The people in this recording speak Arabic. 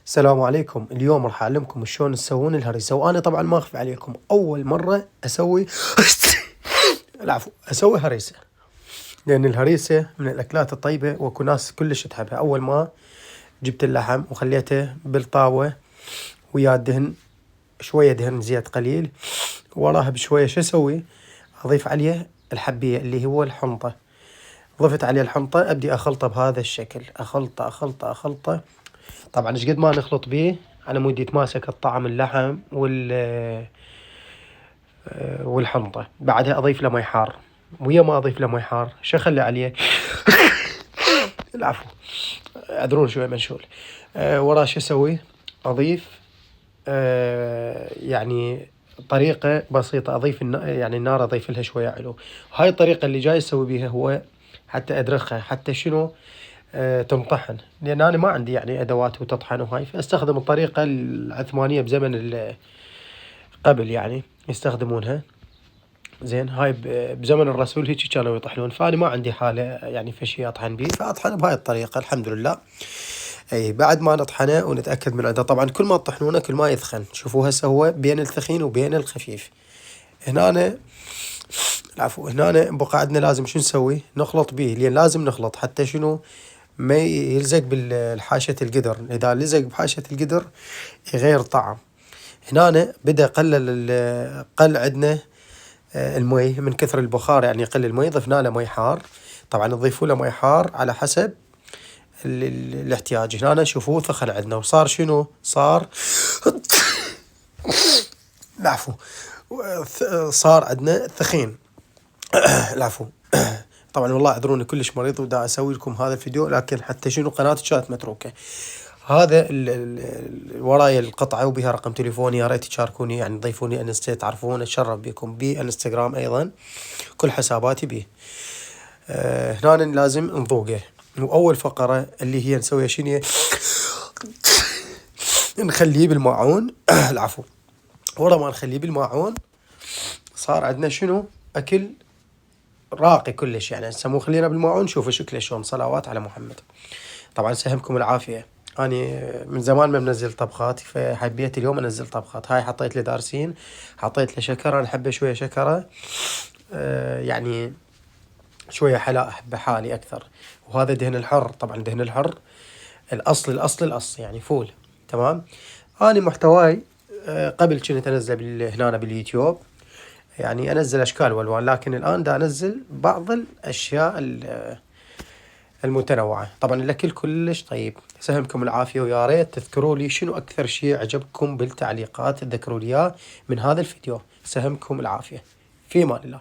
السلام عليكم. اليوم راح أعلمكم شلون تسوون الهريسة، وأنا طبعا ما أخفي عليكم أول مرة أسوي العفو أسوي هريسة، لأن الهريسة من الأكلات الطيبة وأكو ناس كلش تحبها. أول ما جبت اللحم وخليته بالطاوة ويا دهن، شوية دهن زيت قليل، وراها بشوية شو أسوي؟ أضيف عليه الحبية اللي هو الحنطة. ضفت عليه الحنطة، أبدي أخلطه بهذا الشكل، أخلطه. طبعا ايش قد ما نخلط بيه على مود يتماسك الطعم اللحم والحنطة. بعدها أضيف له مي حار، ويا ما أضيف له مي حار شو أخلي عليه العفو أدرون شوي منشول. وراه شو أسوي؟ أضيف يعني طريقة بسيطة، أضيف يعني النار أضيف لها شوية علو. هاي الطريقة اللي جاي أسوي بيها هو حتى أدرخها، حتى شنو تنطحن، لأن أنا ما عندي يعني أدوات وتطحن وهاي، فأستخدم الطريقة العثمانية بزمن قبل يعني يستخدمونها. زين هاي بزمن الرسول هيك كانوا يطحنون، فأنا ما عندي حالة يعني فشي أطحن بيه، فأطحن بهاي الطريقة الحمد لله. أي بعد ما نطحنه ونتأكد من عنده، طبعا كل ما تطحنونه كل ما يثخن. شوفوا هسه هو بين الثخين وبين الخفيف. هنا العفو، هنا بقى عندنا لازم شو نسوي؟ نخلط بيه، لأن لازم نخلط حتى شنو ما يلزق بالحاشة القدر. إذا لزق بحاشة القدر يغير طعم. هنا بدأ قل عندنا المي من كثر البخار، يعني يقل المي، ضفنا له مي حار. طبعا تضيفوا له مي حار على حسب الاحتياج. هنا شوفوه ثخن عندنا وصار شنو صار العفو، صار عندنا ثخين العفو. طبعا والله اعذروني كلش مريض ودا اسوي لكم هذا الفيديو، لكن حتى شنو قناتي كانت متروكه. هذا وراي القطعه وبها رقم تليفوني، يا ريت تشاركوني يعني تضيفوني انستا، تعرفون اتشرف بكم بانستغرام ايضا، كل حساباتي به. هنا لازم نذوقه، واول فقره اللي هي نسويها شنو؟ نخليه بالماعون العفو. ورا ما نخليه بالماعون صار عندنا شنو؟ اكل راقي كلش، يعني هسه مو خلينا بالماعون. شوفوا شكله شلون، صلوات على محمد. طبعا سهمكم العافية. أنا من زمان ما منزل طبخات، فحبيت اليوم أنزل طبخات. هاي حطيت له دارسين، حطيت له شكر، أنا أحبه شوية شكرة يعني شوية حلا أحبه حالي أكثر. وهذا دهن الحر، طبعا دهن الحر الأصل يعني فول. تمام. أنا محتواي قبل كنت أنزل هنا باليوتيوب، يعني أنزل أشكال والوان، لكن الآن دا أنزل بعض الأشياء المتنوعة. طبعا الأكل كلش طيب. سهمكم العافية، ويا ريت تذكروا لي شنو أكثر شيء عجبكم بالتعليقات، تذكروا لي إياه من هذا الفيديو. سهمكم العافية، في أمان الله.